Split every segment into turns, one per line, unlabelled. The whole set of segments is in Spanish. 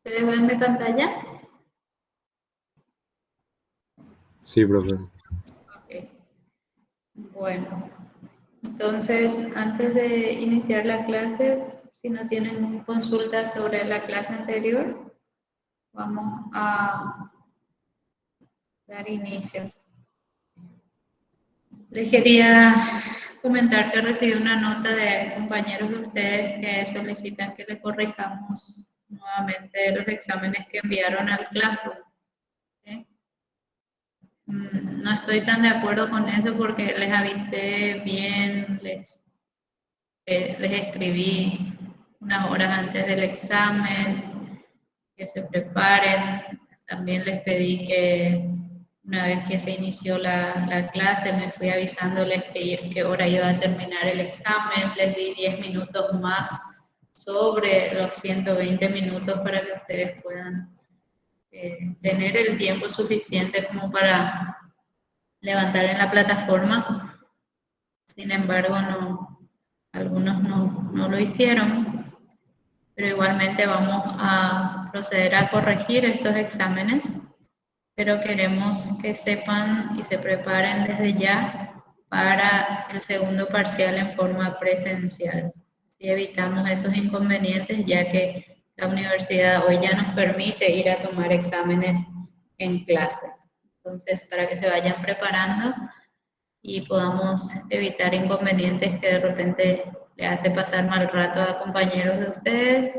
¿Ustedes ven mi pantalla?
Sí, profe.
Ok. Bueno, entonces antes de iniciar la clase, si no tienen consultas sobre la clase anterior, vamos a dar inicio. Les quería comentar que recibí una nota de compañeros de ustedes que solicitan que les corrijamos nuevamente los exámenes que enviaron al Classroom. ¿Sí? No estoy tan de acuerdo con eso porque les avisé bien, les escribí unas horas antes del examen, que se preparen. También les pedí que una vez que se inició la clase me fui avisándoles que hora iba a terminar el examen. Les di 10 minutos más sobre los 120 minutos para que ustedes puedan tener el tiempo suficiente como para levantar en la plataforma. Sin embargo, algunos no lo hicieron, pero igualmente vamos a proceder a corregir estos exámenes, pero queremos que sepan y se preparen desde ya para el segundo parcial en forma presencial. Así evitamos esos inconvenientes, ya que la universidad hoy ya nos permite ir a tomar exámenes en clase. Entonces, para que se vayan preparando y podamos evitar inconvenientes que de repente le hace pasar mal rato a compañeros de ustedes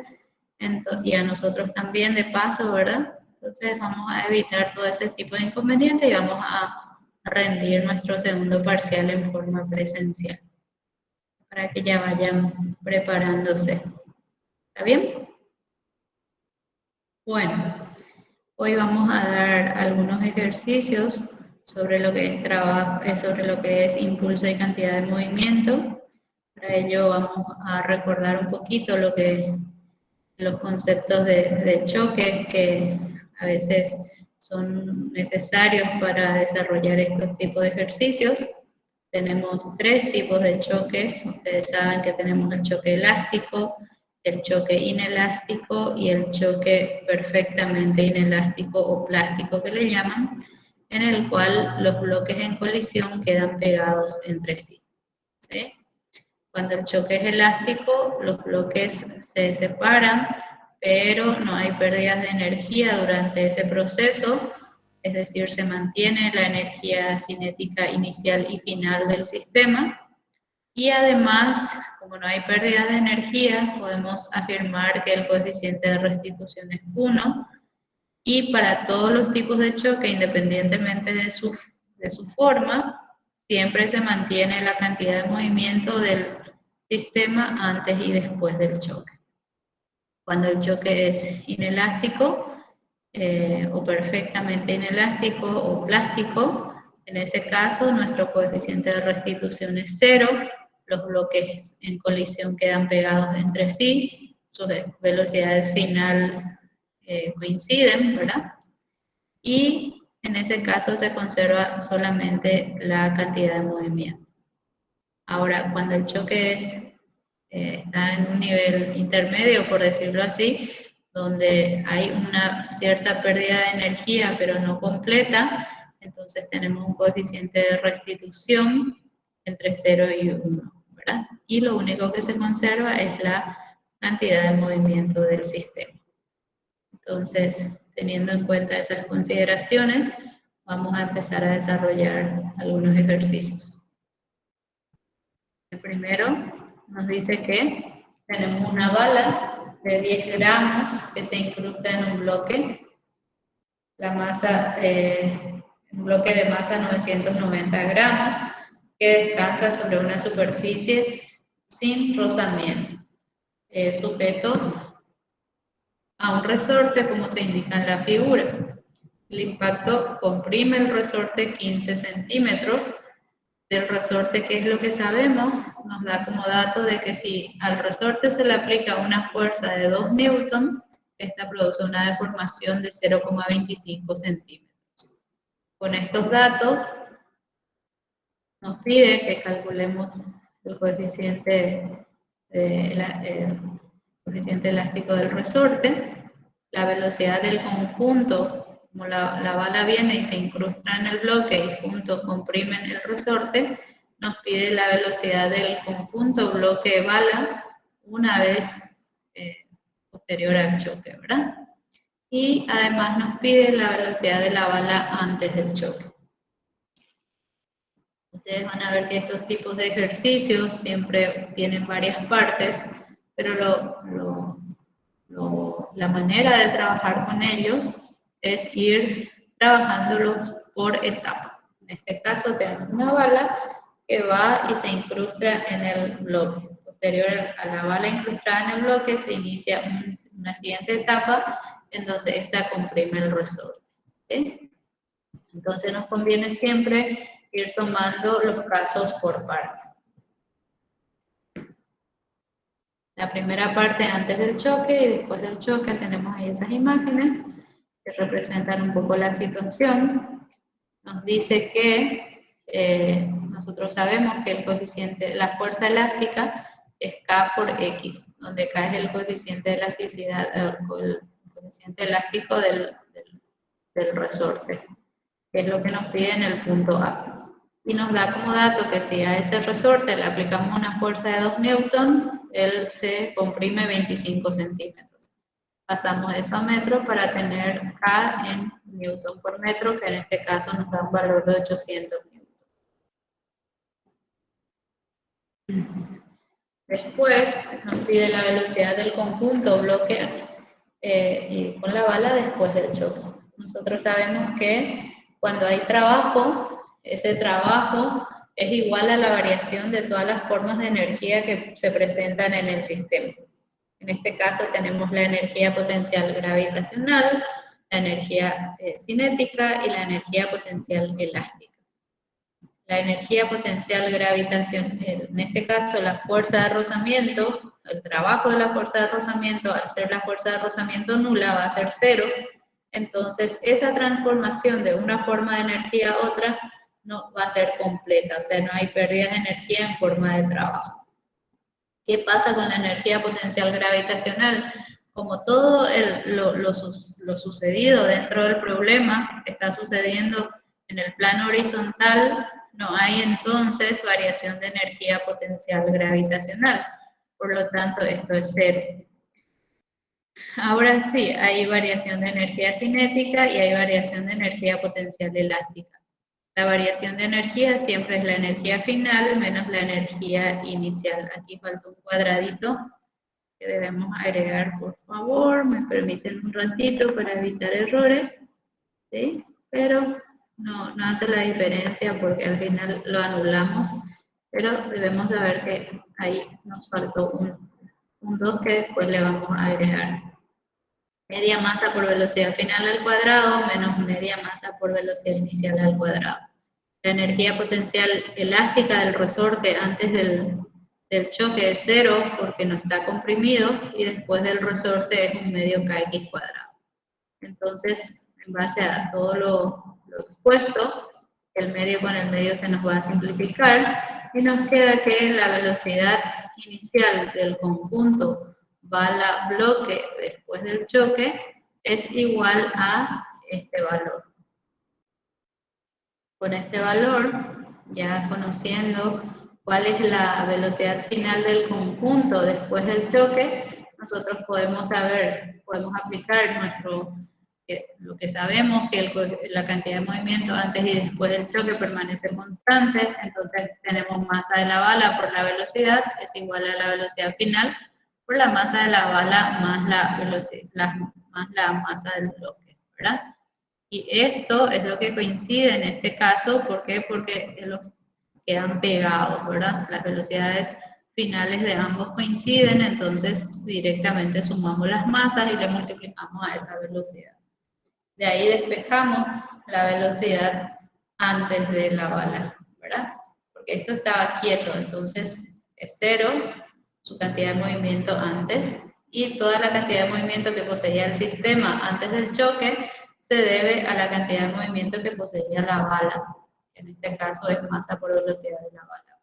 y a nosotros también de paso, ¿verdad? Entonces vamos a evitar todo ese tipo de inconvenientes y vamos a rendir nuestro segundo parcial en forma presencial para que ya vayan preparándose. ¿Está bien? Bueno, hoy vamos a dar algunos ejercicios sobre lo que es trabajo, sobre lo que es impulso y cantidad de movimiento. Para ello vamos a recordar un poquito los conceptos de choque que a veces son necesarios para desarrollar estos tipos de ejercicios. Tenemos tres tipos de choques. Ustedes saben que tenemos el choque elástico, el choque inelástico y el choque perfectamente inelástico o plástico que le llaman, en el cual los bloques en colisión quedan pegados entre sí. ¿Sí? Cuando el choque es elástico, los bloques se separan, pero no hay pérdidas de energía durante ese proceso, es decir, se mantiene la energía cinética inicial y final del sistema. Y además, como no hay pérdida de energía, podemos afirmar que el coeficiente de restitución es 1, y para todos los tipos de choque, independientemente de su forma, siempre se mantiene la cantidad de movimiento del sistema antes y después del choque. Cuando el choque es inelástico o perfectamente inelástico o plástico, en ese caso nuestro coeficiente de restitución es 0, los bloques en colisión quedan pegados entre sí, sus velocidades final coinciden, ¿verdad? Y en ese caso se conserva solamente la cantidad de movimiento. Ahora, cuando el choque está en un nivel intermedio, por decirlo así, donde hay una cierta pérdida de energía, pero no completa, entonces tenemos un coeficiente de restitución entre 0 y 1, ¿verdad? Y lo único que se conserva es la cantidad de movimiento del sistema. Entonces, teniendo en cuenta esas consideraciones, vamos a empezar a desarrollar algunos ejercicios. El primero nos dice que tenemos una bala de 10 gramos que se incrusta en un bloque, la masa, un bloque de masa 990 gramos, que descansa sobre una superficie sin rozamiento, sujeto a un resorte como se indica en la figura. El impacto comprime el resorte 15 centímetros. Del resorte, ¿qué es lo que sabemos? Nos da como dato de que si al resorte se le aplica una fuerza de 2 newton, esta produce una deformación de 0,25 centímetros. Con estos datos nos pide que calculemos el coeficiente elástico del resorte. la velocidad del conjunto, como la bala viene y se incrusta en el bloque y juntos comprimen el resorte, nos pide la velocidad del conjunto bloque-bala una vez posterior al choque, ¿verdad? Y además nos pide la velocidad de la bala antes del choque. Ustedes van a ver que estos tipos de ejercicios siempre tienen varias partes, pero la manera de trabajar con ellos es ir trabajándolos por etapas. En este caso tenemos una bala que va y se incrusta en el bloque. Posterior a la bala incrustada en el bloque se inicia una siguiente etapa en donde ésta comprime el resorte. ¿Sí? Entonces nos conviene siempre ir tomando los casos por partes. La primera parte antes del choque y después del choque tenemos ahí esas imágenes que representan un poco la situación. Nos dice que nosotros sabemos que el coeficiente, la fuerza elástica es K por X, donde K es el coeficiente de elasticidad, el coeficiente elástico del resorte, que es lo que nos pide en el punto A. Y nos da como dato que si a ese resorte le aplicamos una fuerza de 2 newton, él se comprime 25 centímetros. Pasamos eso a metro para tener K en newton por metro, que en este caso nos da un valor de 800 newton. Después nos pide la velocidad del conjunto bloque y con la bala después del choque. Nosotros sabemos que cuando hay trabajo, ese trabajo es igual a la variación de todas las formas de energía que se presentan en el sistema. En este caso tenemos la energía potencial gravitacional, la energía cinética y la energía potencial elástica. La energía potencial gravitacional, en este caso la fuerza de rozamiento, el trabajo de la fuerza de rozamiento, al ser la fuerza de rozamiento nula, va a ser cero. Entonces, esa transformación de una forma de energía a otra no va a ser completa, o sea, no hay pérdida de energía en forma de trabajo. ¿Qué pasa con la energía potencial gravitacional? Como todo lo sucedido dentro del problema está sucediendo en el plano horizontal, no hay entonces variación de energía potencial gravitacional. Por lo tanto, esto es cero. Ahora sí, hay variación de energía cinética y hay variación de energía potencial elástica. La variación de energía siempre es la energía final menos la energía inicial. Aquí falta un cuadradito que debemos agregar, por favor. Me permiten un ratito para evitar errores, ¿sí? Pero no hace la diferencia porque al final lo anulamos. Pero debemos saber que ahí nos faltó un 2 que después le vamos a agregar. Media masa por velocidad final al cuadrado menos media masa por velocidad inicial al cuadrado. La energía potencial elástica del resorte antes del choque es cero porque no está comprimido y después del resorte es un medio kx cuadrado. Entonces, en base a todo lo expuesto, el medio con el medio se nos va a simplificar y nos queda que la velocidad inicial del conjunto bala bloque después del choque es igual a este valor. Con este valor, ya conociendo cuál es la velocidad final del conjunto después del choque, nosotros podemos saber, podemos aplicar lo que sabemos, que la cantidad de movimiento antes y después del choque permanece constante, entonces tenemos masa de la bala por la velocidad es igual a la velocidad final por la masa de la bala más la velocidad, más la masa del bloque, ¿verdad? Y esto es lo que coincide en este caso, ¿por qué? Porque los quedan pegados, ¿verdad? Las velocidades finales de ambos coinciden, entonces directamente sumamos las masas y le multiplicamos a esa velocidad. De ahí despejamos la velocidad antes de la bala, ¿verdad? Porque esto estaba quieto, entonces es cero su cantidad de movimiento antes y toda la cantidad de movimiento que poseía el sistema antes del choque se debe a la cantidad de movimiento que poseía la bala, que en este caso es masa por velocidad de la bala.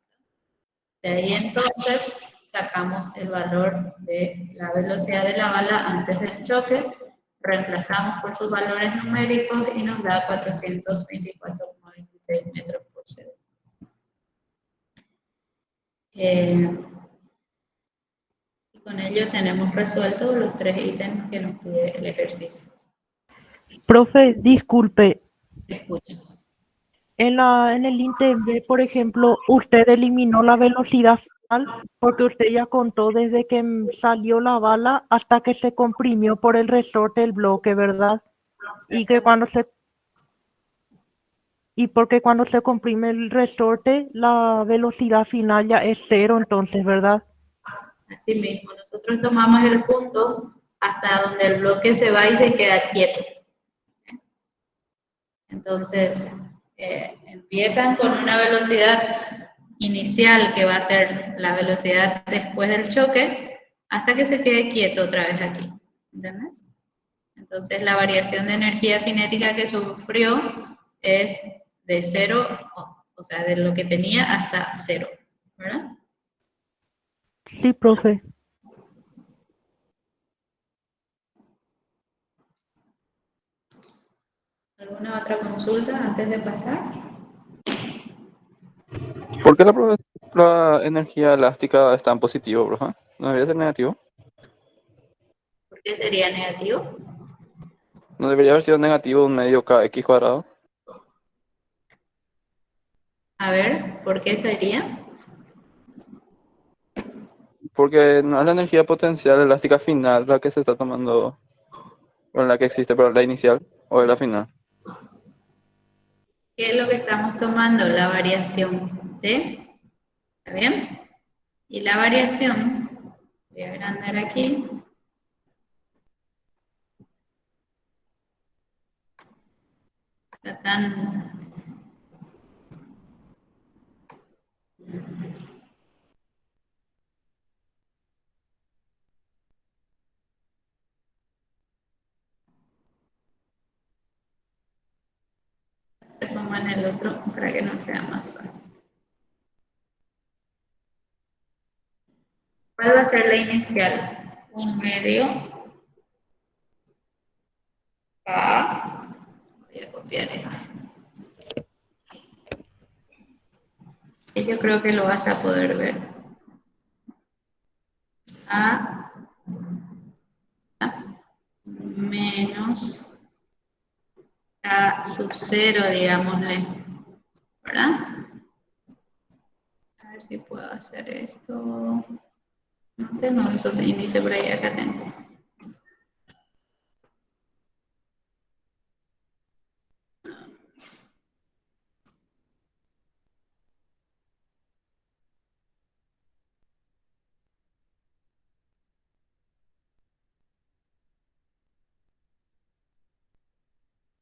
De ahí entonces sacamos el valor de la velocidad de la bala antes del choque, reemplazamos por sus valores numéricos y nos da 424,26 metros por segundo. Y con ello tenemos resueltos los 3 ítems que nos pide el ejercicio.
Profe, disculpe,
Escucho.
en el ítem B, por ejemplo, usted eliminó la velocidad final porque usted ya contó desde que salió la bala hasta que se comprimió por el resorte el bloque, ¿verdad? Y que porque cuando se comprime el resorte, la velocidad final ya es 0, entonces, ¿verdad?
Así mismo, nosotros tomamos el punto hasta donde el bloque se va y se queda quieto. Entonces, empiezan con una velocidad inicial que va a ser la velocidad después del choque hasta que se quede quieto otra vez aquí. ¿Entendés? Entonces, la variación de energía cinética que sufrió es de 0, o sea, de lo que tenía hasta 0, ¿verdad?
Sí, profe.
¿Alguna otra consulta antes de pasar?
¿Por qué la energía elástica está en positivo, bro? ¿No debería ser negativo?
¿Por qué sería negativo?
¿No debería haber sido negativo un medio kx cuadrado?
A ver, ¿por qué sería?
Porque no es la energía potencial elástica final la que se está tomando, o la que existe, pero la inicial o la final.
¿Qué es lo que estamos tomando? La variación, ¿sí? ¿Está bien? Y la variación, voy a agrandar aquí. Está tan... como en el otro para que no sea más fácil. ¿Cuál va a ser la inicial? Un medio A. Voy a copiar esto. Y yo creo que lo vas a poder ver. A menos A sub 0, digámosle. ¿Verdad? A ver si puedo hacer esto. No tengo un subíndice por ahí, acá tengo.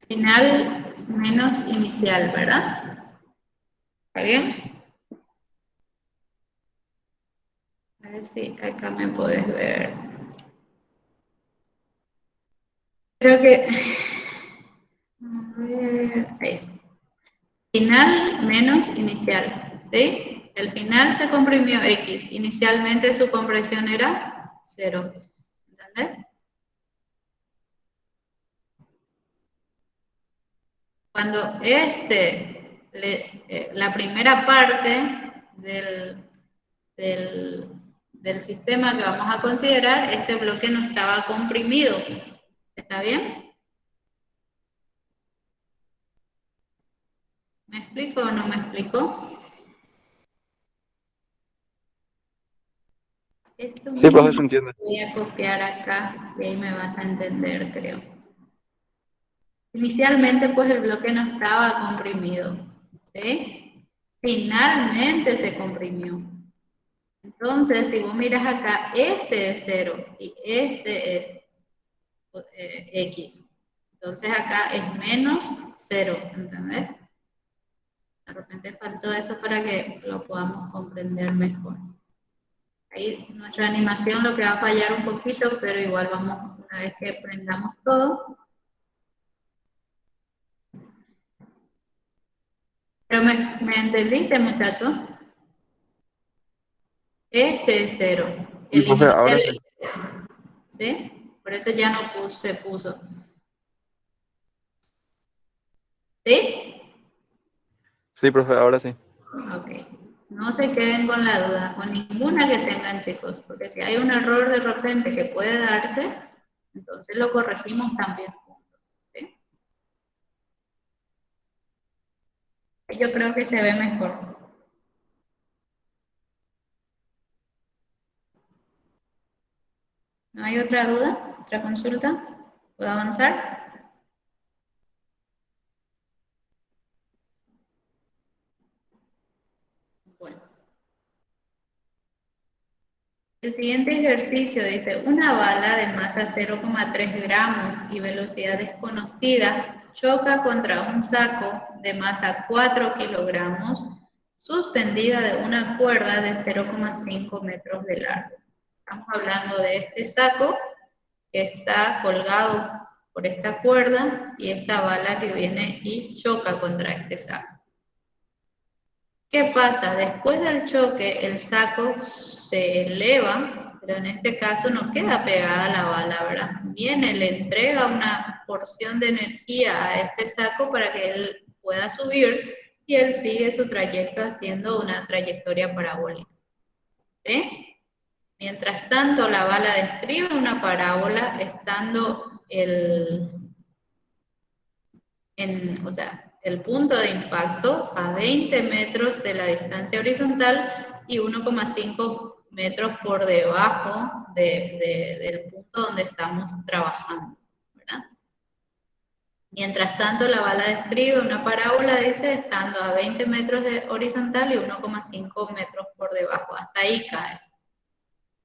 Final menos inicial, ¿verdad? ¿Está bien? A ver si acá me puedes ver. Creo que... A ver, ahí está. Final menos inicial, ¿sí? El final se comprimió X. Inicialmente su compresión era 0. ¿Entendés? Cuando la primera parte del sistema que vamos a considerar, este bloque no estaba comprimido. ¿Está bien? ¿Me explico o no me explico? Esto
Sí, profe,
mismo
se entiende.
voy a copiar acá y ahí me vas a entender, creo. Inicialmente, pues el bloque no estaba comprimido, ¿sí? Finalmente se comprimió. Entonces, si vos miras acá, este es 0 y este es X. Entonces acá es menos 0, ¿entendés? De repente faltó eso para que lo podamos comprender mejor. Ahí nuestra animación lo que va a fallar un poquito, pero igual vamos, una vez que aprendamos todo. Pero ¿me entendiste, muchachos? Este es 0. El
Profe, ahora
inicial
sí.
es 0. ¿Sí? Por eso ya no se puso. ¿Sí?
Sí, profe, ahora sí.
Ok. No se queden con la duda, con ninguna que tengan, chicos, porque si hay un error de repente que puede darse, entonces lo corregimos también juntos. ¿Sí? Yo creo que se ve mejor. ¿No hay otra duda? ¿Otra consulta? ¿Puedo avanzar? Bueno. El siguiente ejercicio dice, una bala de masa 0,3 gramos y velocidad desconocida choca contra un saco de masa 4 kilogramos suspendida de una cuerda de 0,5 metros de largo. Estamos hablando de este saco que está colgado por esta cuerda y esta bala que viene y choca contra este saco. ¿Qué pasa? Después del choque, el saco se eleva, pero en este caso no queda pegada a la bala, ¿verdad? Viene, le entrega una porción de energía a este saco para que él pueda subir y él sigue su trayecto haciendo una trayectoria parabólica. ¿Sí? Mientras tanto, la bala describe una parábola estando o sea, el punto de impacto a 20 metros de la distancia horizontal y 1,5 metros por debajo del punto donde estamos trabajando, ¿verdad? Mientras tanto, la bala describe una parábola, dice, estando a 20 metros de horizontal y 1,5 metros por debajo. Hasta ahí cae.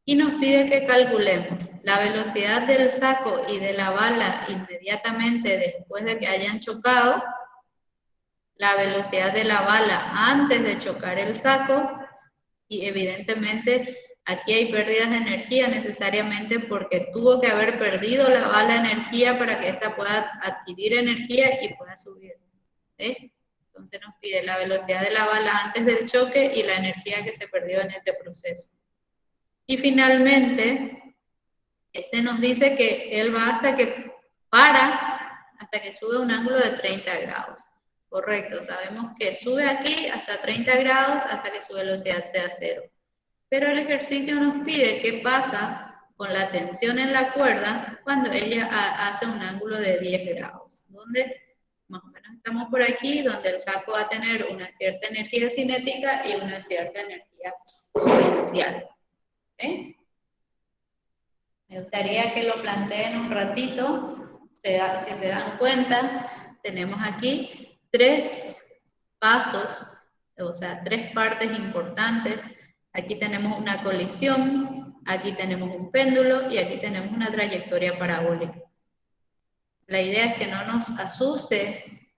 Y nos pide que calculemos la velocidad del saco y de la bala inmediatamente después de que hayan chocado, la velocidad de la bala antes de chocar el saco y evidentemente aquí hay pérdidas de energía necesariamente porque tuvo que haber perdido la bala energía para que ésta pueda adquirir energía y pueda subir. ¿Sí? Entonces nos pide la velocidad de la bala antes del choque y la energía que se perdió en ese proceso. Y finalmente, este nos dice que él va hasta que sube a un ángulo de 30 grados. Correcto, sabemos que sube aquí hasta 30 grados hasta que su velocidad sea cero. Pero el ejercicio nos pide qué pasa con la tensión en la cuerda cuando ella hace un ángulo de 10 grados, donde más o menos estamos por aquí, donde el saco va a tener una cierta energía cinética y una cierta energía potencial. ¿Okay? Me gustaría que lo planteen un ratito. Si se dan cuenta, tenemos aquí 3 pasos, o sea, 3 partes importantes. Aquí tenemos una colisión, aquí tenemos un péndulo y aquí tenemos una trayectoria parabólica. La idea es que no nos asuste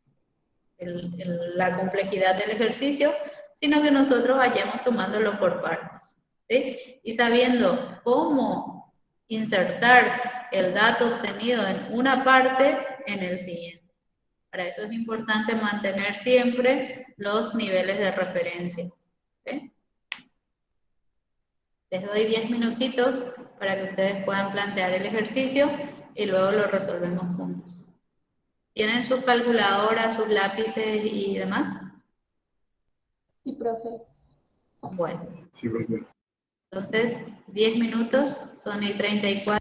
la complejidad del ejercicio, sino que nosotros vayamos tomándolo por partes. ¿Sí? Y sabiendo cómo insertar el dato obtenido en una parte en el siguiente. Para eso es importante mantener siempre los niveles de referencia. ¿Sí? Les doy 10 minutitos para que ustedes puedan plantear el ejercicio y luego lo resolvemos juntos. ¿Tienen sus calculadoras, sus lápices y demás?
Sí, profe.
Bueno,
Sí, profe.
entonces 10 minutos, son y 34.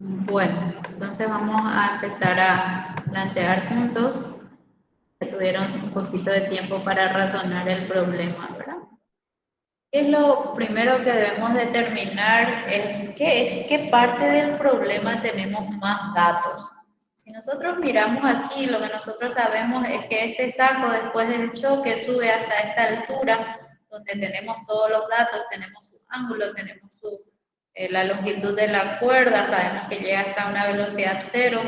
Bueno, entonces vamos a empezar a plantear juntos. Ya tuvieron un poquito de tiempo para razonar el problema, ¿verdad? ¿Qué es lo primero que debemos determinar? ¿Qué parte del problema tenemos más datos? Si nosotros miramos aquí, lo que nosotros sabemos es que este saco después del choque sube hasta esta altura, donde tenemos todos los datos, tenemos su ángulo, tenemos la longitud de la cuerda, sabemos que llega hasta una velocidad cero,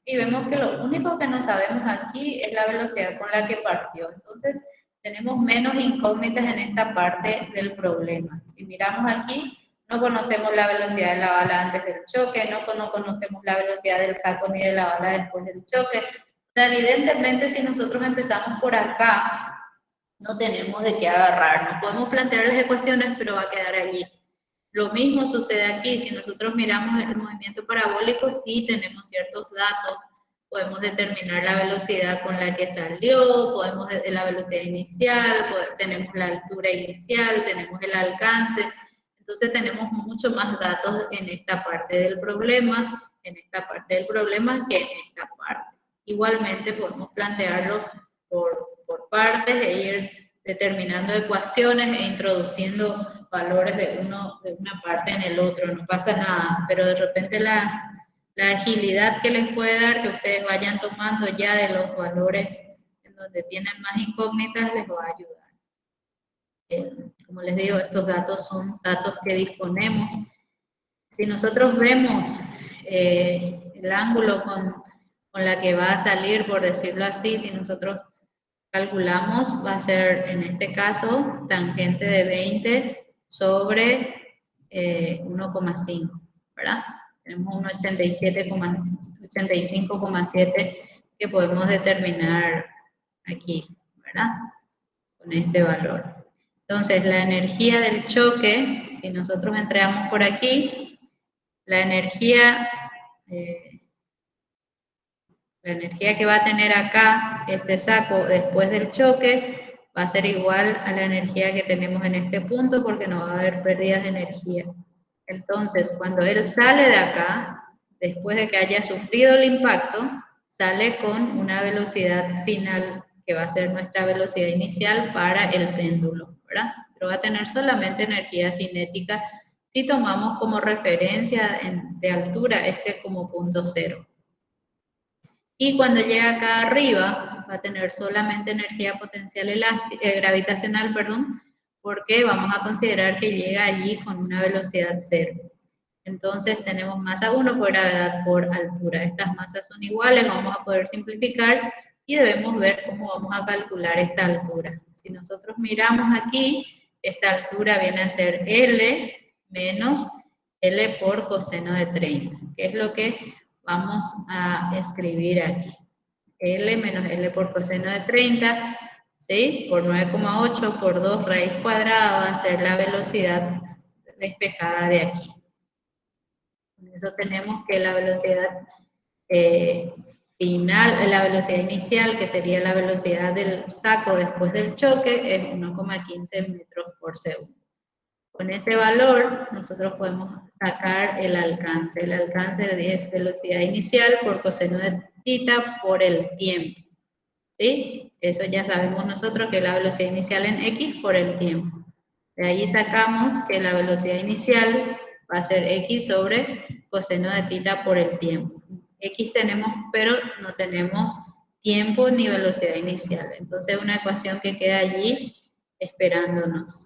y vemos que lo único que no sabemos aquí es la velocidad con la que partió. Entonces, tenemos menos incógnitas en esta parte del problema. Si miramos aquí, no conocemos la velocidad de la bala antes del choque, no conocemos la velocidad del saco ni de la bala después del choque. O sea, evidentemente, si nosotros empezamos por acá, no tenemos de qué agarrarnos. Podemos plantear las ecuaciones, pero va a quedar allí. Lo mismo sucede aquí. Si nosotros miramos el movimiento parabólico, sí tenemos ciertos datos. Podemos determinar la velocidad con la que salió, podemos la velocidad inicial, tenemos la altura inicial, tenemos el alcance. Entonces tenemos mucho más datos en esta parte del problema, que en esta parte. Igualmente podemos plantearlo por partes e ir determinando ecuaciones e introduciendo valores de una parte en el otro, no pasa nada, pero de repente la agilidad que les puede dar que ustedes vayan tomando ya de los valores en donde tienen más incógnitas les va a ayudar. Como les digo, estos datos son datos que disponemos. Si nosotros vemos el ángulo con la que va a salir, por decirlo así, si nosotros calculamos, va a ser en este caso tangente de 20 sobre 1,5, ¿verdad? Tenemos un 85,7 que podemos determinar aquí, ¿verdad? Con este valor. Entonces, la energía del choque, si nosotros entramos por aquí, la energía que va a tener acá este saco después del choque va a ser igual a la energía que tenemos en este punto porque no va a haber pérdidas de energía. Entonces, cuando él sale de acá, después de que haya sufrido el impacto, sale con una velocidad final que va a ser nuestra velocidad inicial para el péndulo, ¿verdad? Pero va a tener solamente energía cinética si tomamos como referencia de altura este como punto cero. Y cuando llega acá arriba, va a tener solamente energía potencial gravitacional, porque vamos a considerar que llega allí con una velocidad cero. Entonces tenemos masa 1 por gravedad por altura. Estas masas son iguales, vamos a poder simplificar y debemos ver cómo vamos a calcular esta altura. Si nosotros miramos aquí, esta altura viene a ser L menos L por coseno de 30, que es lo que vamos a escribir aquí. L menos L por coseno de 30, ¿sí? Por 9,8 por 2 raíz cuadrada va a ser la velocidad despejada de aquí. Con eso tenemos que la velocidad final, la velocidad inicial, que sería la velocidad del saco después del choque, es 1,15 metros por segundo. Con ese valor, nosotros podemos sacar el alcance. El alcance es velocidad inicial por coseno de tita por el tiempo. ¿Sí? Eso ya sabemos nosotros que es la velocidad inicial en X por el tiempo. De ahí sacamos que la velocidad inicial va a ser X sobre coseno de tita por el tiempo. X tenemos, pero no tenemos tiempo ni velocidad inicial. Entonces, una ecuación que queda allí esperándonos.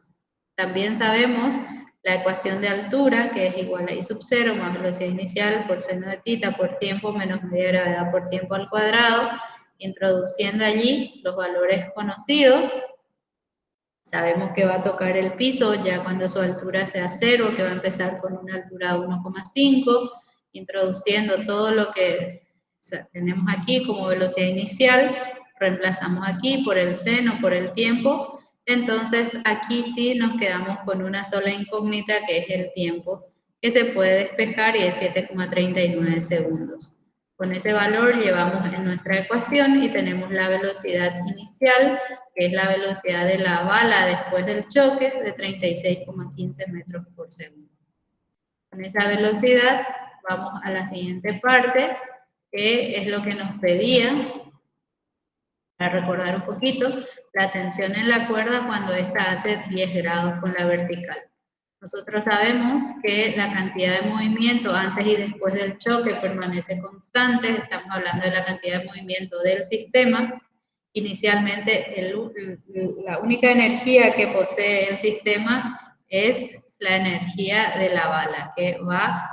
También sabemos la ecuación de altura, que es igual a I sub 0 más velocidad inicial por seno de tita por tiempo menos media gravedad por tiempo al cuadrado, introduciendo allí los valores conocidos. Sabemos que va a tocar el piso ya cuando su altura sea 0, que va a empezar con una altura de 1,5, introduciendo todo lo que tenemos aquí como velocidad inicial, reemplazamos aquí por el seno, por el tiempo. Entonces aquí sí nos quedamos con una sola incógnita que es el tiempo, que se puede despejar y es 7,39 segundos. Con ese valor llevamos en nuestra ecuación y tenemos la velocidad inicial, que es la velocidad de la bala después del choque, de 36,15 metros por segundo. Con esa velocidad vamos a la siguiente parte, que es lo que nos pedía. Para recordar un poquito, la tensión en la cuerda cuando ésta hace 10 grados con la vertical. Nosotros sabemos que la cantidad de movimiento antes y después del choque permanece constante. Estamos hablando de la cantidad de movimiento del sistema. Inicialmente, la única energía que posee el sistema es la energía de la bala, que va,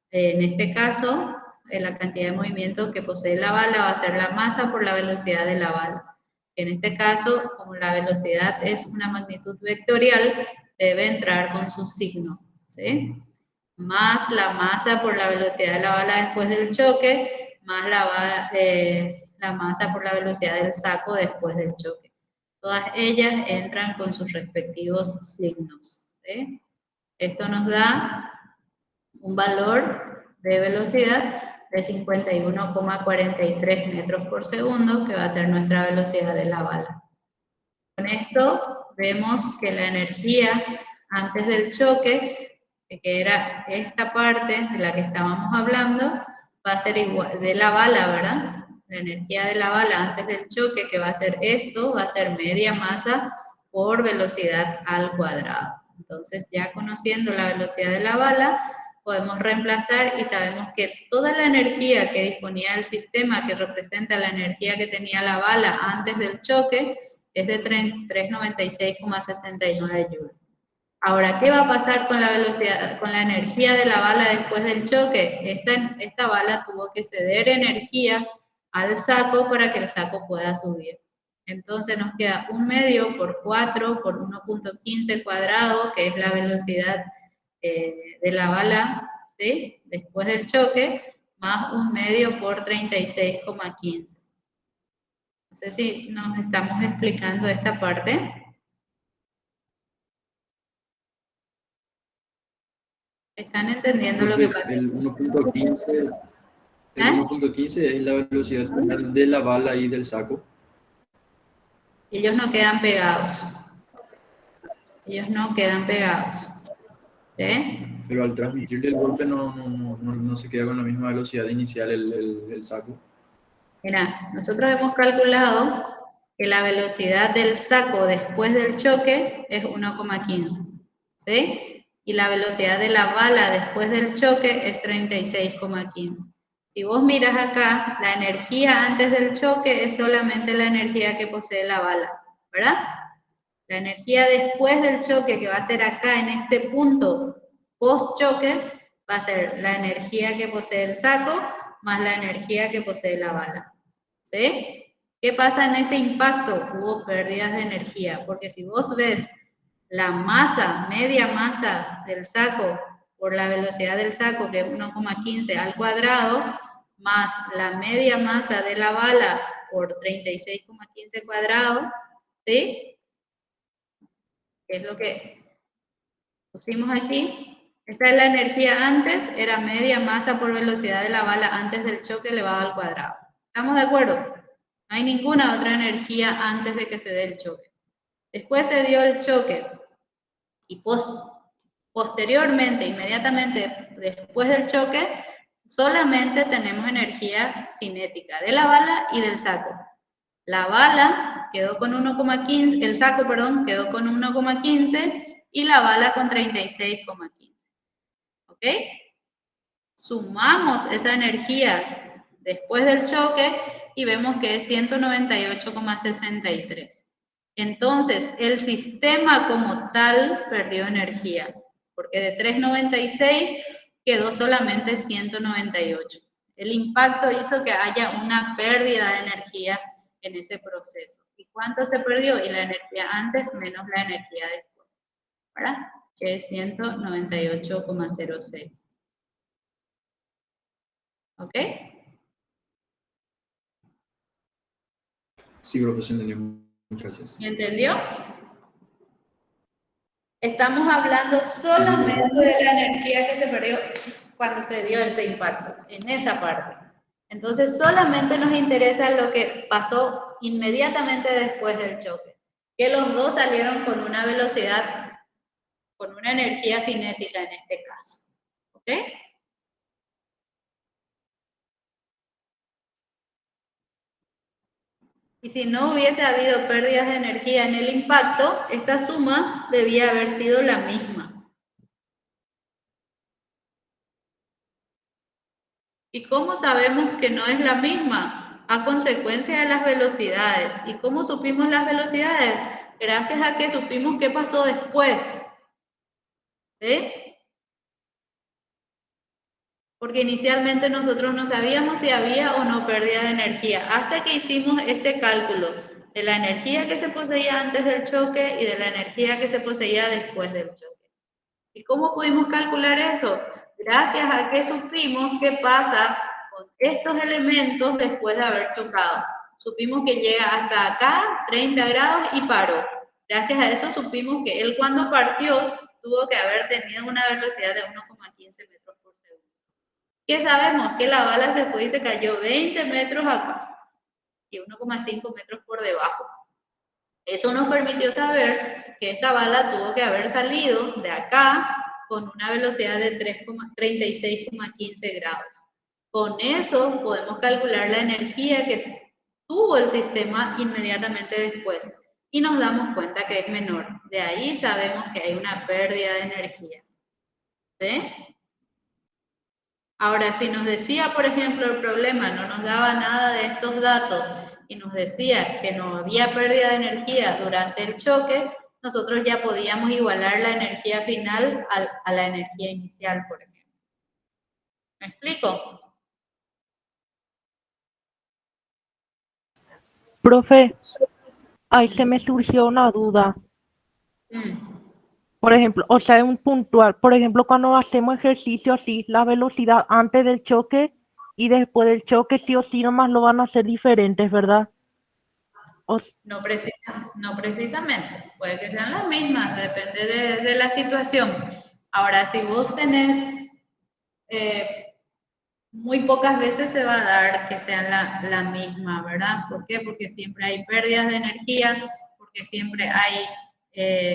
en este caso, la cantidad de movimiento que posee la bala va a ser la masa por la velocidad de la bala. En este caso, como la velocidad es una magnitud vectorial, debe entrar con su signo, ¿sí? Más la masa por la velocidad de la bala después del choque, más la masa por la velocidad del saco después del choque. Todas ellas entran con sus respectivos signos, ¿sí? Esto nos da un valor de velocidad de 51,43 metros por segundo, que va a ser nuestra velocidad de la bala. Con esto vemos que la energía antes del choque, que era esta parte de la que estábamos hablando, va a ser igual, de la bala, ¿verdad? La energía de la bala antes del choque, que va a ser esto, va a ser media masa por velocidad al cuadrado. Entonces, ya conociendo la velocidad de la bala, podemos reemplazar y sabemos que toda la energía que disponía el sistema, que representa la energía que tenía la bala antes del choque, es de 396,69 joules. Ahora, ¿qué va a pasar con la velocidad, con la energía de la bala después del choque? Esta bala tuvo que ceder energía al saco para que el saco pueda subir. Entonces nos queda 1 medio por 4 por 1.15 cuadrado, que es la velocidad de la bala, ¿sí? Después del choque, más 1 medio por 36,15. No sé si nos estamos explicando esta parte. ¿Están entendiendo lo que pasa?
El 1.15 es la velocidad final de la bala y del saco.
Ellos no quedan pegados. Ellos no quedan pegados. ¿Sí?
Pero al transmitirle el golpe no se queda con la misma velocidad inicial el saco.
Mira, nosotros hemos calculado que la velocidad del saco después del choque es 1,15. ¿Sí? Y la velocidad de la bala después del choque es 36,15. Si vos miras acá, la energía antes del choque es solamente la energía que posee la bala, ¿verdad? La energía después del choque, que va a ser acá en este punto post-choque, va a ser la energía que posee el saco más la energía que posee la bala. ¿Sí? ¿Qué pasa en ese impacto? Hubo pérdidas de energía, porque si vos ves la masa, media masa del saco por la velocidad del saco, que es 1,15 al cuadrado, más la media masa de la bala por 36,15 cuadrado, ¿sí? Que es lo que pusimos aquí. Esta es la energía antes, era media masa por velocidad de la bala antes del choque elevado al cuadrado. ¿Estamos de acuerdo? No hay ninguna otra energía antes de que se dé el choque. Después se dio el choque y posteriormente, inmediatamente después del choque, solamente tenemos energía cinética de la bala y del saco. La bala quedó con 1,15, el saco, perdón, quedó con 1,15 y la bala con 36,15. ¿Ok? Sumamos esa energía después del choque y vemos que es 198,63. Entonces, el sistema como tal perdió energía, porque de 396 quedó solamente 198. El impacto hizo que haya una pérdida de energía en ese proceso. ¿Y cuánto se perdió? Y la energía antes menos la energía después, ¿verdad? Que es 198,06. ¿Ok?
Sí, profesor, entendí. Muchas gracias.
¿Y entendió? Estamos hablando solamente de la energía que se perdió cuando se dio ese impacto, en esa parte. Entonces, solamente nos interesa lo que pasó inmediatamente después del choque, que los dos salieron con una velocidad, con una energía cinética en este caso. ¿Ok? Y si no hubiese habido pérdidas de energía en el impacto, esta suma debía haber sido la misma. ¿Y cómo sabemos que no es la misma? A consecuencia de las velocidades. ¿Y cómo supimos las velocidades? Gracias a que supimos qué pasó después. ¿Sí? Porque inicialmente nosotros no sabíamos si había o no pérdida de energía, hasta que hicimos este cálculo de la energía que se poseía antes del choque y de la energía que se poseía después del choque. ¿Y cómo pudimos calcular eso? Gracias a que supimos qué pasa con estos elementos después de haber chocado. Supimos que llega hasta acá, 30 grados, y paró. Gracias a eso supimos que él cuando partió tuvo que haber tenido una velocidad de 1,15 metros por segundo. ¿Qué sabemos? Que la bala se fue y se cayó 20 metros acá y 1,5 metros por debajo. Eso nos permitió saber que esta bala tuvo que haber salido de acá con una velocidad de 36,15 grados. Con eso podemos calcular la energía que tuvo el sistema inmediatamente después y nos damos cuenta que es menor. De ahí sabemos que hay una pérdida de energía. ¿Sí? Ahora, si nos decía, por ejemplo, el problema, no nos daba nada de estos datos y nos decía que no había pérdida de energía durante el choque, nosotros ya podíamos igualar la energía final a la energía inicial, por ejemplo. ¿Me explico?
Profe, ahí se me surgió una duda. Por ejemplo, o sea, un puntual. Por ejemplo, cuando hacemos ejercicio así, la velocidad antes del choque y después del choque, sí o sí, nomás lo van a hacer diferentes, ¿verdad?
No precisamente. Puede que sean las mismas, depende de la situación. Ahora, si vos tenés, muy pocas veces se va a dar que sean la misma, ¿verdad? ¿Por qué? Porque siempre hay pérdidas de energía, porque siempre hay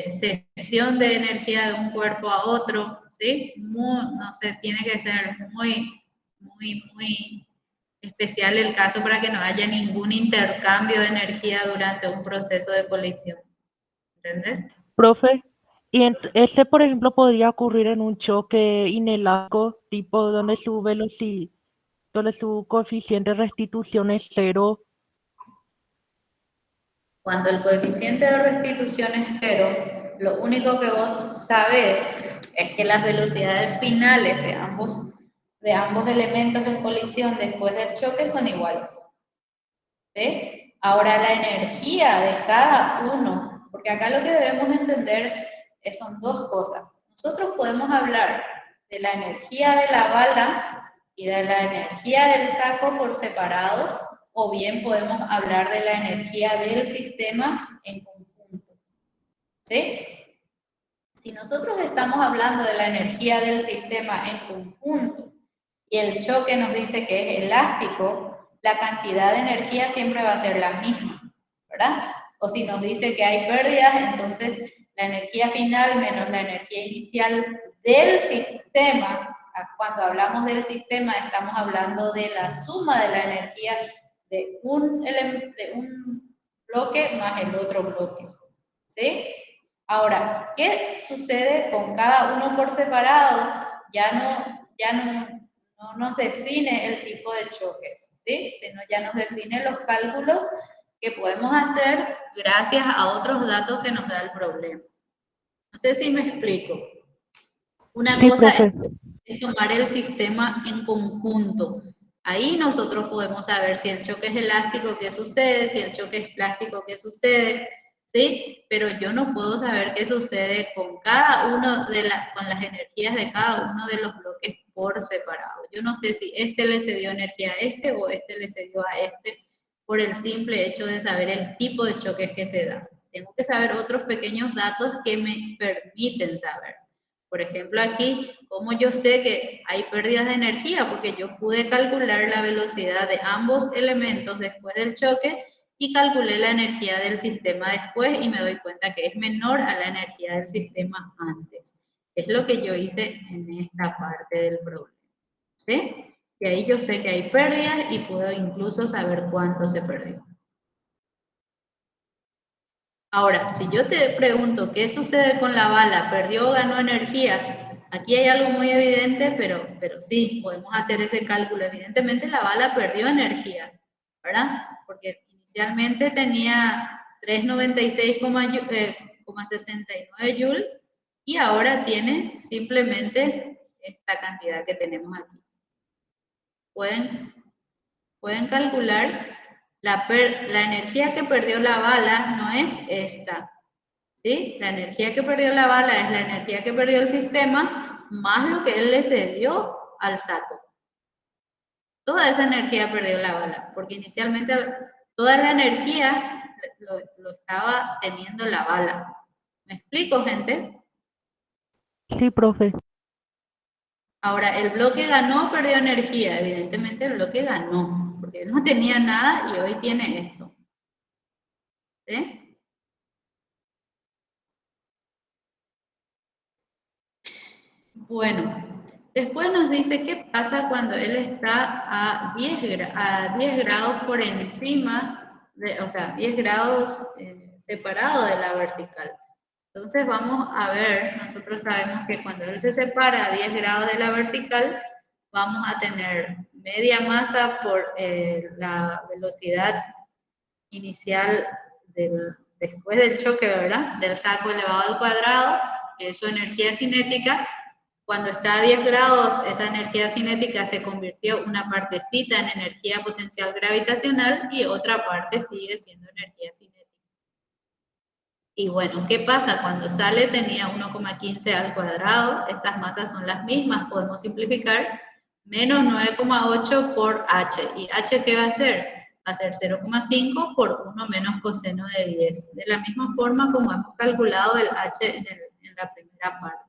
cesión de energía de un cuerpo a otro, ¿sí? No sé, tiene que ser muy especial el caso para que no haya ningún intercambio de energía durante un proceso de colisión. ¿Entendés?
Profe, y ese, por ejemplo, podría ocurrir en un choque inelástico, tipo donde su velocidad, donde su coeficiente de restitución es 0.
Cuando el coeficiente de restitución es 0, lo único que vos sabés es que las velocidades finales de ambos elementos en colisión después del choque son iguales. ¿Sí? Ahora, la energía de cada uno, porque acá lo que debemos entender son dos cosas. Nosotros podemos hablar de la energía de la bala y de la energía del saco por separado, o bien podemos hablar de la energía del sistema en conjunto. ¿Sí? Si nosotros estamos hablando de la energía del sistema en conjunto y el choque nos dice que es elástico, la cantidad de energía siempre va a ser la misma, ¿verdad? O si nos dice que hay pérdidas, entonces la energía final menos la energía inicial del sistema. Cuando hablamos del sistema, estamos hablando de la suma de la energía de un bloque más el otro bloque, ¿sí? Ahora, ¿qué sucede con cada uno por separado? Ya no nos define el tipo de choques, ¿sí? Sino ya nos define los cálculos que podemos hacer gracias a otros datos que nos da el problema. No sé si me explico. Una
Sí,
cosa
profe.
es tomar el sistema en conjunto. Ahí nosotros podemos saber si el choque es elástico, qué sucede, si el choque es plástico, qué sucede, ¿sí? Pero yo no puedo saber qué sucede con cada uno con las energías de cada uno de los bloques por separado. Yo no sé si este le cedió energía a este o este le cedió a este por el simple hecho de saber el tipo de choques que se da. Tengo que saber otros pequeños datos que me permiten saber. Por ejemplo, aquí, ¿cómo yo sé que hay pérdidas de energía? Porque yo pude calcular la velocidad de ambos elementos después del choque y calculé la energía del sistema después y me doy cuenta que es menor a la energía del sistema antes. Es lo que yo hice en esta parte del problema. ¿Sí? Y ahí yo sé que hay pérdidas y puedo incluso saber cuánto se perdió. Ahora, si yo te pregunto qué sucede con la bala, ¿perdió o ganó energía? Aquí hay algo muy evidente, pero sí, podemos hacer ese cálculo. Evidentemente la bala perdió energía, ¿verdad? Porque inicialmente tenía 396,69 Joule y ahora tiene simplemente esta cantidad que tenemos aquí. Pueden calcular la energía que perdió la bala, no es esta, ¿sí? La energía que perdió la bala es la energía que perdió el sistema más lo que él le cedió al saco. Toda esa energía perdió la bala, porque inicialmente toda la energía lo estaba teniendo la bala. ¿Me explico, gente?
Sí, profe.
Ahora, ¿el bloque ganó o perdió energía? Evidentemente el bloque ganó, porque él no tenía nada y hoy tiene esto. ¿Sí? Bueno, después nos dice qué pasa cuando él está a 10 grados por encima, o sea, 10 grados separado de la vertical. Entonces vamos a ver, nosotros sabemos que cuando él se separa a 10 grados de la vertical, vamos a tener media masa por la velocidad inicial después del choque, ¿verdad? Del saco elevado al cuadrado, que es su energía cinética. Cuando está a 10 grados, esa energía cinética se convirtió una partecita en energía potencial gravitacional y otra parte sigue siendo energía cinética. Y bueno, ¿qué pasa? Cuando sale tenía 1,15 al cuadrado, estas masas son las mismas, podemos simplificar, menos 9,8 por h. ¿Y h qué va a ser? Va a ser 0,5 por 1 menos coseno de 10. De la misma forma como hemos calculado el h en la primera parte.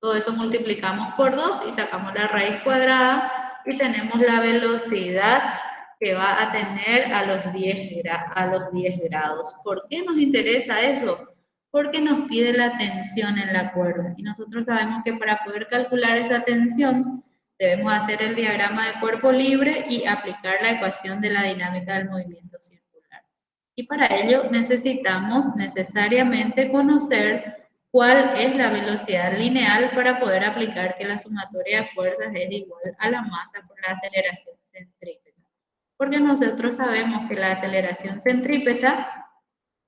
Todo eso multiplicamos por 2 y sacamos la raíz cuadrada y tenemos la velocidad que va a tener a los 10 grados. ¿Por qué nos interesa eso? Porque nos pide la tensión en la cuerda. Y nosotros sabemos que para poder calcular esa tensión debemos hacer el diagrama de cuerpo libre y aplicar la ecuación de la dinámica del movimiento circular. Y para ello necesitamos necesariamente conocer cuál es la velocidad lineal para poder aplicar que la sumatoria de fuerzas es igual a la masa por la aceleración centrípeta. Porque nosotros sabemos que la aceleración centrípeta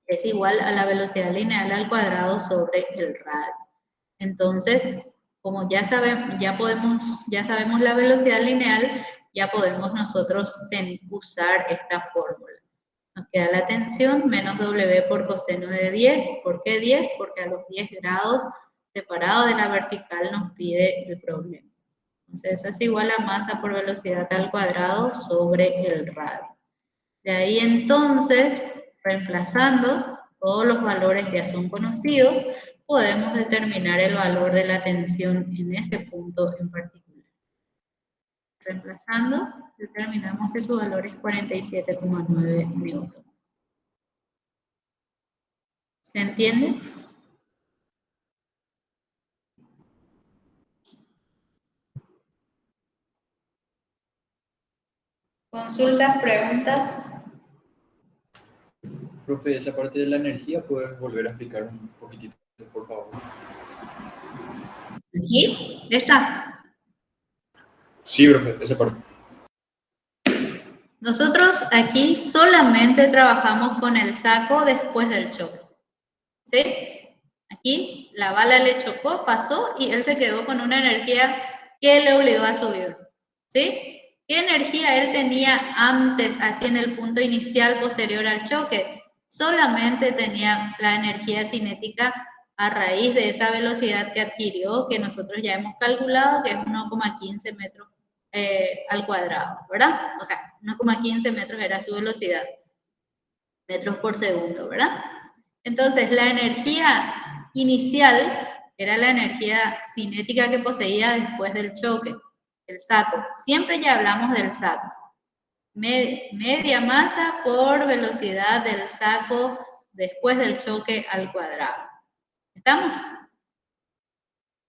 es igual a la velocidad lineal al cuadrado sobre el radio. Entonces, como ya sabemos la velocidad lineal, ya podemos nosotros usar esta fórmula. Nos queda la tensión menos W por coseno de 10. ¿Por qué 10? Porque a los 10 grados separado de la vertical nos pide el problema. Entonces eso es igual a masa por velocidad al cuadrado sobre el radio. De ahí entonces, reemplazando, todos los valores ya son conocidos, podemos determinar el valor de la tensión en ese punto en particular. Reemplazando, determinamos que su valor es 47,9 newton. ¿Se entiende? ¿Consultas, preguntas?
Profe, esa parte de la energía, ¿puedes volver a explicar un poquitito, por favor?
¿Aquí? ¿Está?
Sí, profe, esa parte.
Nosotros aquí solamente trabajamos con el saco después del choque. ¿Sí? Aquí la bala le chocó, pasó y él se quedó con una energía que le obligó a subir. ¿Sí? ¿Qué energía él tenía antes, así en el punto inicial posterior al choque? Solamente tenía la energía cinética a raíz de esa velocidad que adquirió, que nosotros ya hemos calculado, que es 1,15 metros al cuadrado, ¿verdad? O sea, 1,15 metros era su velocidad, metros por segundo, ¿verdad? Entonces, la energía inicial era la energía cinética que poseía después del choque, el saco. Siempre ya hablamos del saco. Media masa por velocidad del saco después del choque al cuadrado. ¿Estamos?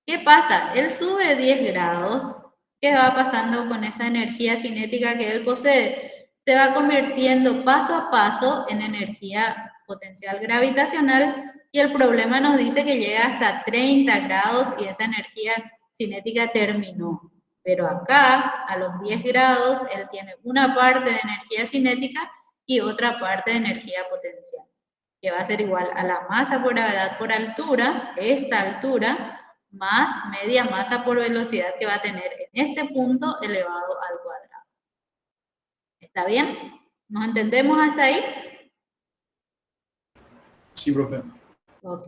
¿Qué pasa? Él sube 10 grados. ¿Qué va pasando con esa energía cinética que él posee? se va convirtiendo paso a paso en energía potencial gravitacional y el problema nos dice que llega hasta 30 grados y esa energía cinética terminó. Pero acá, a los 10 grados, él tiene una parte de energía cinética y otra parte de energía potencial, que va a ser igual a la masa por gravedad por altura, esta altura, más media masa por velocidad que va a tener en este punto elevado al cuadrado. ¿Está bien? ¿Nos entendemos hasta ahí?
Sí, profe.
Ok.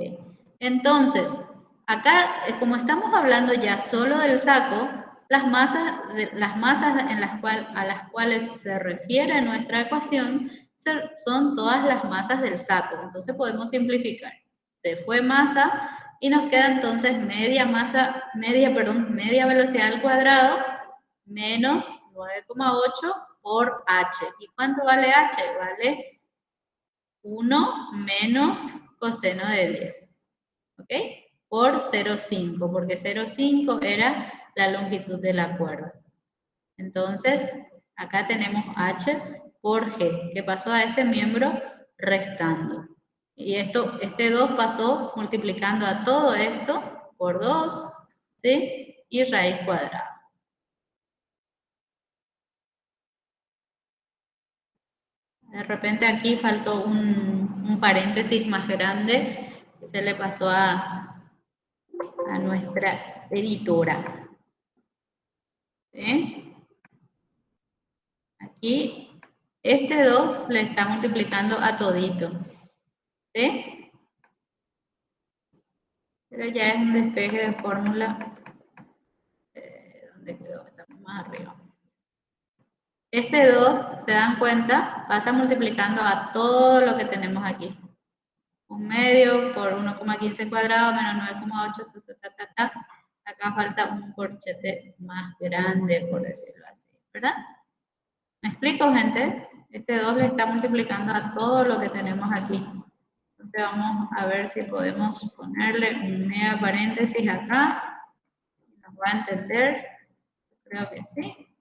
Entonces, acá, como estamos hablando ya solo del saco, las masas a las cuales se refiere nuestra ecuación son todas las masas del saco. Entonces podemos simplificar. Se fue masa y nos queda entonces media velocidad al cuadrado menos 9,8 por h. ¿Y cuánto vale h? Vale 1 menos coseno de 10. ¿Ok? Por 0,5, porque 0,5 era la longitud de la cuerda. Entonces, acá tenemos h por g, que pasó a este miembro restando. Y este 2 pasó multiplicando a todo esto por 2, ¿sí? Y raíz cuadrada. De repente aquí faltó un paréntesis más grande que se le pasó a nuestra editora. ¿Sí? Aquí, este 2 le está multiplicando a todito. ¿Sí? Pero ya es un despeje de fórmula. ¿Dónde quedó? Estamos más arriba. Este 2, ¿se dan cuenta? Pasa multiplicando a todo lo que tenemos aquí. 1/2 por 1,15 cuadrado menos 9,8, Acá falta un corchete más grande, por decirlo así, ¿verdad? ¿Me explico, gente? Este 2 le está multiplicando a todo lo que tenemos aquí. Entonces vamos a ver si podemos ponerle un mega paréntesis acá. Si nos va a entender. Creo que sí.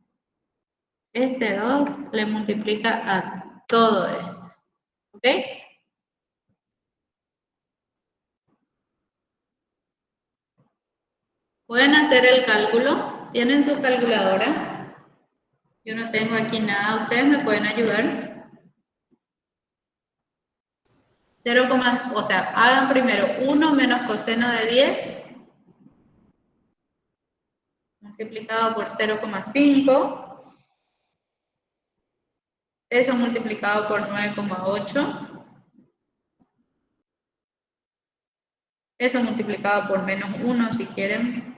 Este 2 le multiplica a todo esto. ¿Ok? Pueden hacer el cálculo. ¿Tienen sus calculadoras? Yo no tengo aquí nada. ¿Ustedes me pueden ayudar? 0, o sea, hagan primero 1 menos coseno de 10 multiplicado por 0,5. Eso multiplicado por 9,8. Eso multiplicado por menos 1 si quieren.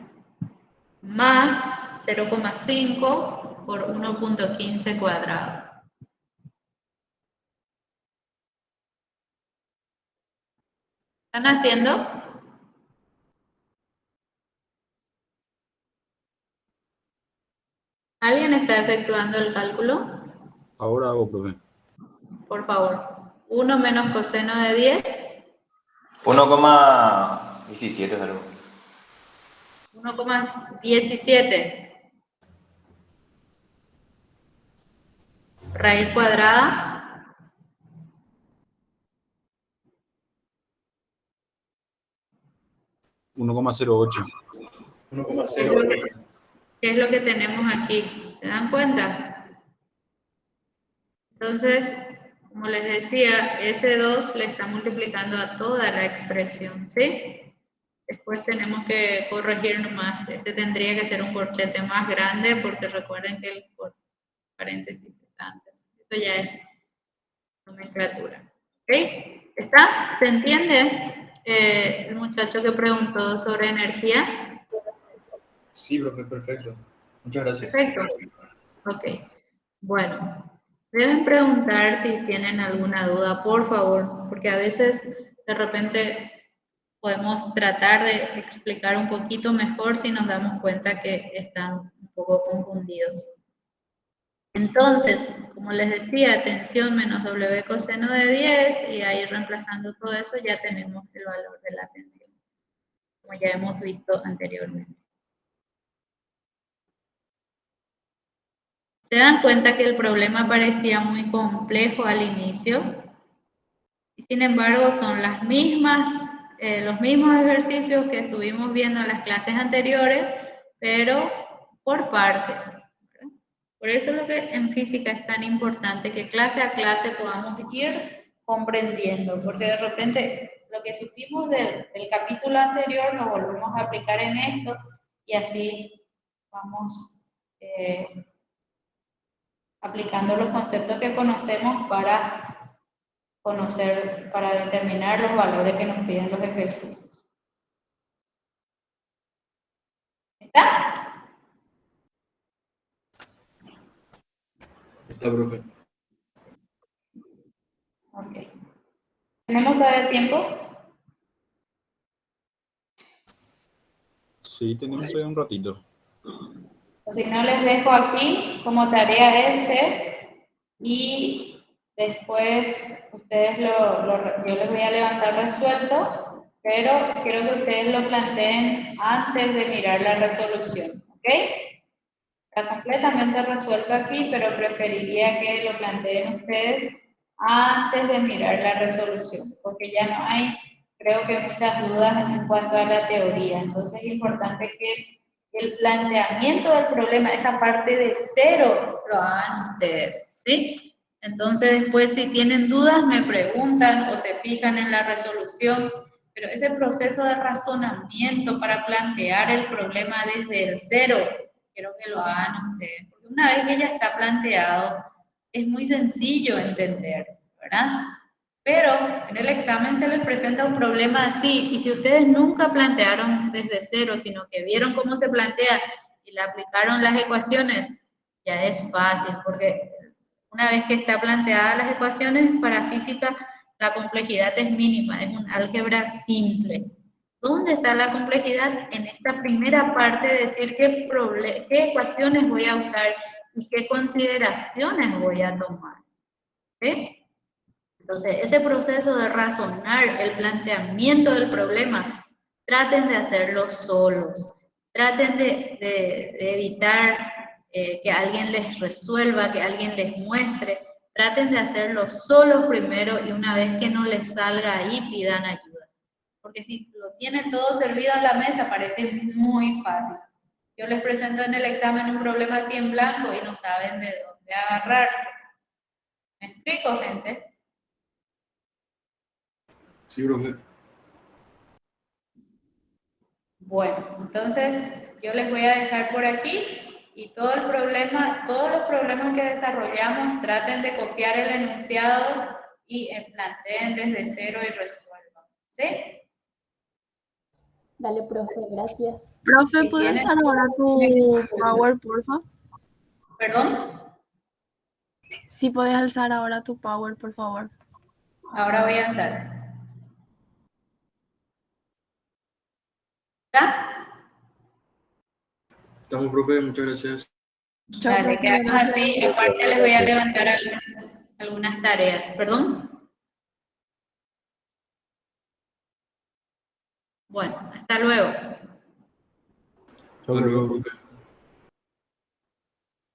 Más 0,5 por 1,15 cuadrado. ¿Están haciendo? ¿Alguien está efectuando el cálculo?
Ahora hago, profe.
Por favor. 1 menos coseno de 10.
1,17 algo.
1,17. Raíz cuadrada.
$1,08.
1,08.
¿Qué es lo que tenemos aquí? ¿Se dan cuenta? Entonces, como les decía, ese 2 le está multiplicando a toda la expresión, ¿sí? Después tenemos que corregir nomás. Este tendría que ser un corchete más grande porque recuerden que el paréntesis está antes. Eso ya es nomenclatura. ¿Ok? ¿Está? ¿Se entiende? El muchacho que preguntó sobre energía.
Sí, profe, perfecto. Muchas gracias.
Perfecto. Ok. Bueno, deben preguntar si tienen alguna duda, por favor, porque a veces de repente podemos tratar de explicar un poquito mejor si nos damos cuenta que están un poco confundidos. Entonces, como les decía, tensión menos W coseno de 10, y ahí reemplazando todo eso ya tenemos el valor de la tensión, como ya hemos visto anteriormente. Se dan cuenta que el problema parecía muy complejo al inicio, y sin embargo son las mismas, los mismos ejercicios que estuvimos viendo en las clases anteriores, pero por partes. ¿Verdad? Por eso lo que en física es tan importante, que clase a clase podamos ir comprendiendo, porque de repente lo que supimos del capítulo anterior lo volvemos a aplicar en esto, y así vamos aplicando los conceptos que conocemos para conocer, para determinar los valores que nos piden los ejercicios. ¿Está?
Está, profe.
Ok. ¿Tenemos todavía tiempo?
Sí, tenemos todavía un ratito.
O si no, les dejo aquí como tarea y después ustedes yo les voy a levantar resuelto, pero quiero que ustedes lo planteen antes de mirar la resolución, ¿ok? Está completamente resuelto aquí, pero preferiría que lo planteen ustedes antes de mirar la resolución, porque ya no hay, creo que muchas dudas en cuanto a la teoría. Entonces es importante que el planteamiento del problema, esa parte de cero, lo hagan ustedes, ¿sí? Entonces después si tienen dudas me preguntan o se fijan en la resolución, pero ese proceso de razonamiento para plantear el problema desde el cero, quiero que lo hagan ustedes, porque una vez que ya está planteado, es muy sencillo entender, ¿verdad? Pero en el examen se les presenta un problema así, y si ustedes nunca plantearon desde cero, sino que vieron cómo se plantea y le aplicaron las ecuaciones, ya es fácil, porque una vez que está planteadas las ecuaciones, para física la complejidad es mínima, es un álgebra simple. ¿Dónde está la complejidad? En esta primera parte, decir qué ecuaciones voy a usar y qué consideraciones voy a tomar. ¿Sí? Entonces, ese proceso de razonar el planteamiento del problema, traten de hacerlo solos. Traten de evitar que alguien les resuelva, que alguien les muestre. Traten de hacerlo solos primero y una vez que no les salga ahí, pidan ayuda. Porque si lo tienen todo servido en la mesa, parece muy fácil. Yo les presento en el examen un problema así en blanco y no saben de dónde agarrarse. ¿Me explico, gente?
Sí, profe.
Bueno, entonces yo les voy a dejar por aquí y todos los problemas que desarrollamos, traten de copiar el enunciado y planteen desde cero y resuelvan. ¿Sí?
Dale, profe, gracias.
Profe,
Si
¿puedes
tienen-
usar ahora tu Power, porfa?
¿Perdón?
Sí, puedes alzar ahora tu Power, por favor.
Ahora voy a hacer. ¿Está?
Estamos, profe. Muchas gracias.
Chao,
Dale,
profe.
quedamos así. Aparte les voy a levantar algunas tareas. ¿Perdón? Bueno, hasta luego.
Chao,
Hasta luego,
profe.
profe.